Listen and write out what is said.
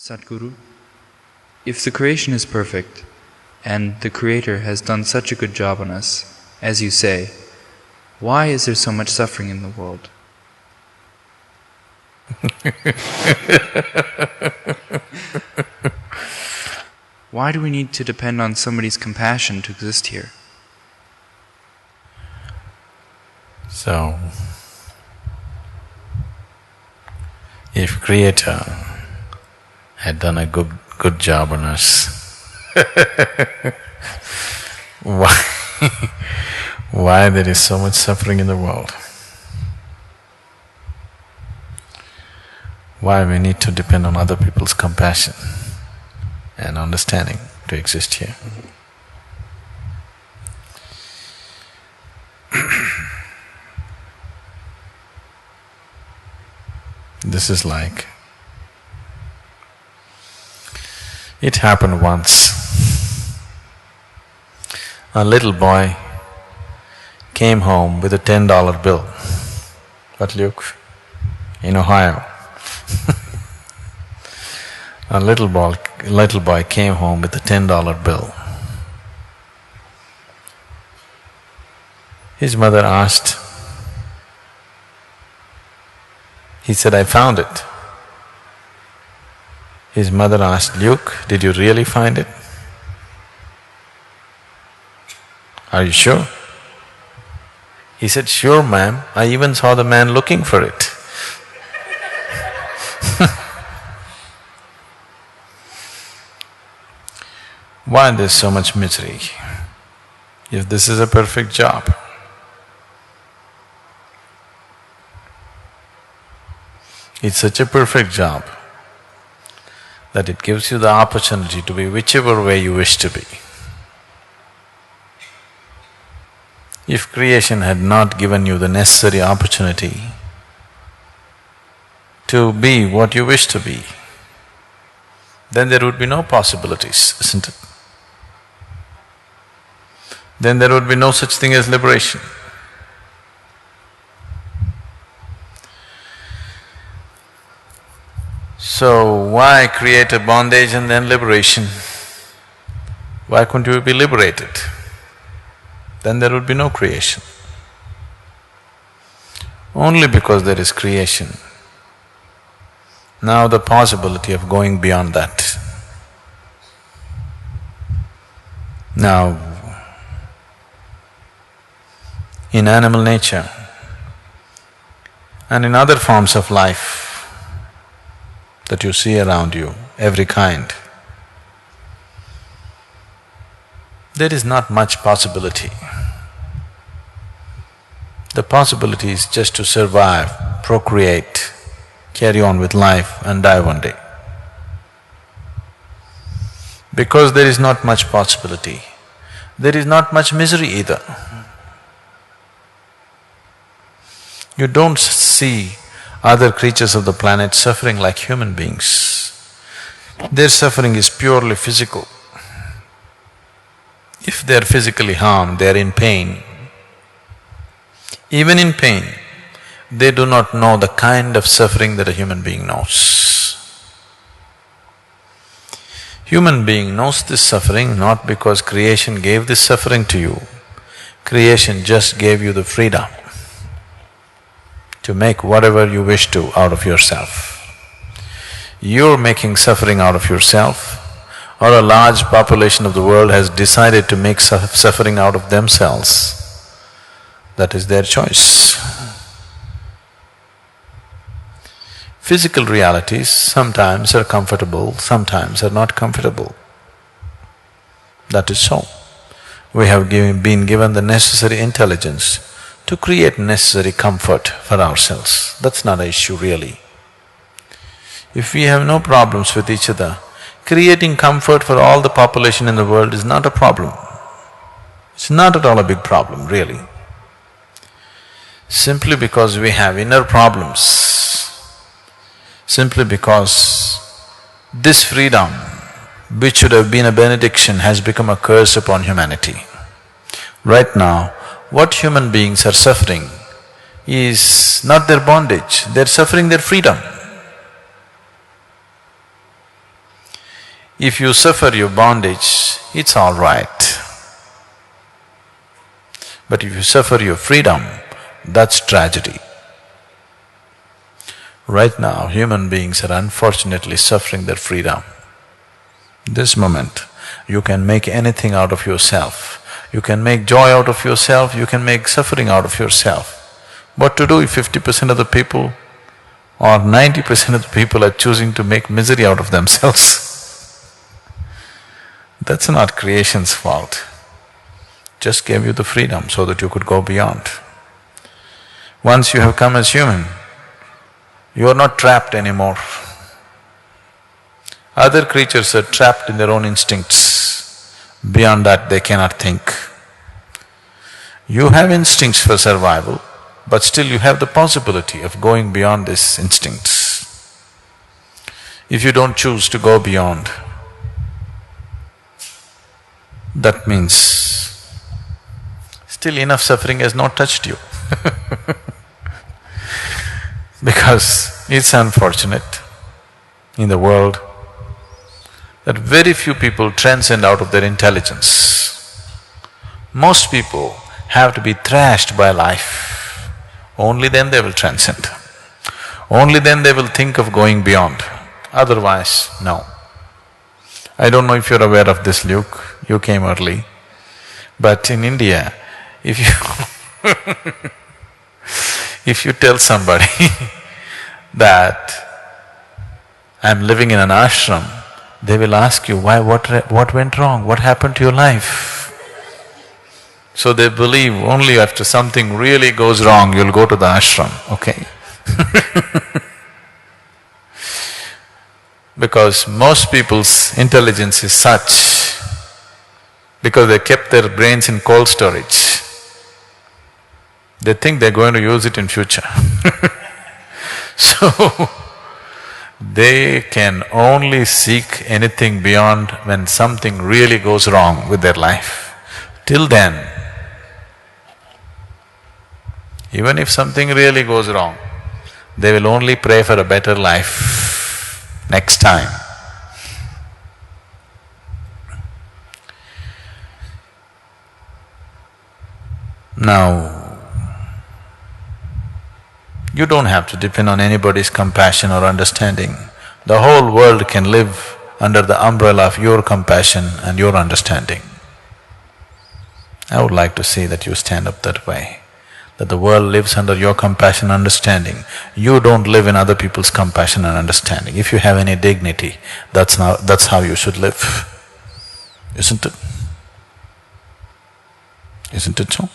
Sadhguru, if the creation is perfect, and the Creator has done such a good job on us, as you say, why is there so much suffering in the world? Why do we need to depend on somebody's compassion to exist here? So, if Creator had done a good job on us, why there is so much suffering in the world? Why we need to depend on other people's compassion and understanding to exist here? This is like, it happened once. A little boy came home with a $10 bill. What, Luke? In Ohio. A little boy came home with a $10 bill. His mother asked, he said, "I found it." His mother asked, "Luke, did you really find it? Are you sure?" He said, "Sure, ma'am, I even saw the man looking for it." Why there's so much misery if this is a perfect job? It's such a perfect job that it gives you the opportunity to be whichever way you wish to be. If creation had not given you the necessary opportunity to be what you wish to be, then there would be no possibilities, isn't it? Then there would be no such thing as liberation. So why create a bondage and then liberation? Why couldn't you be liberated? Then there would be no creation. Only because there is creation, now the possibility of going beyond that. Now, in animal nature and in other forms of life that you see around you, every kind, there is not much possibility. The possibility is just to survive, procreate, carry on with life and die one day. Because there is not much possibility, there is not much misery either. You don't see other creatures of the planet suffering like human beings. Their suffering is purely physical. If they are physically harmed, they are in pain. Even in pain, they do not know the kind of suffering that a human being knows. Human being knows this suffering not because creation gave this suffering to you. Creation just gave you the freedom to make whatever you wish to out of yourself. You're making suffering out of yourself, or a large population of the world has decided to make suffering out of themselves. That is their choice. Physical realities sometimes are comfortable, sometimes are not comfortable. That is so. We have been given the necessary intelligence to create necessary comfort for ourselves. That's not an issue really. If we have no problems with each other, creating comfort for all the population in the world is not a problem. It's not at all a big problem, really. Simply because we have inner problems, simply because this freedom, which should have been a benediction, has become a curse upon humanity. Right now, what human beings are suffering is not their bondage, they're suffering their freedom. If you suffer your bondage, it's all right. But if you suffer your freedom, that's tragedy. Right now, human beings are unfortunately suffering their freedom. This moment, you can make anything out of yourself. You can make joy out of yourself, you can make suffering out of yourself. What to do if 50% of the people or 90% of the people are choosing to make misery out of themselves? That's not creation's fault. Just gave you the freedom so that you could go beyond. Once you have come as human, you are not trapped anymore. Other creatures are trapped in their own instincts. Beyond that, they cannot think. You have instincts for survival, but still you have the possibility of going beyond these instincts. If you don't choose to go beyond, that means still enough suffering has not touched you because it's unfortunate in the world that very few people transcend out of their intelligence. Most people have to be thrashed by life, only then they will transcend. Only then they will think of going beyond, otherwise, no. I don't know if you're aware of this, Luke, you came early, but in India, if you if you tell somebody that I'm living in an ashram, they will ask you, why, what went wrong, what happened to your life? So they believe only after something really goes wrong, you'll go to the ashram, okay? Because most people's intelligence is such, because they kept their brains in cold storage, they think they're going to use it in future. So, they can only seek anything beyond when something really goes wrong with their life. Till then, even if something really goes wrong, they will only pray for a better life next time. Now, you don't have to depend on anybody's compassion or understanding. The whole world can live under the umbrella of your compassion and your understanding. I would like to see that you stand up that way, that the world lives under your compassion and understanding. You don't live in other people's compassion and understanding. If you have any dignity, that's how you should live, isn't it? Isn't it so?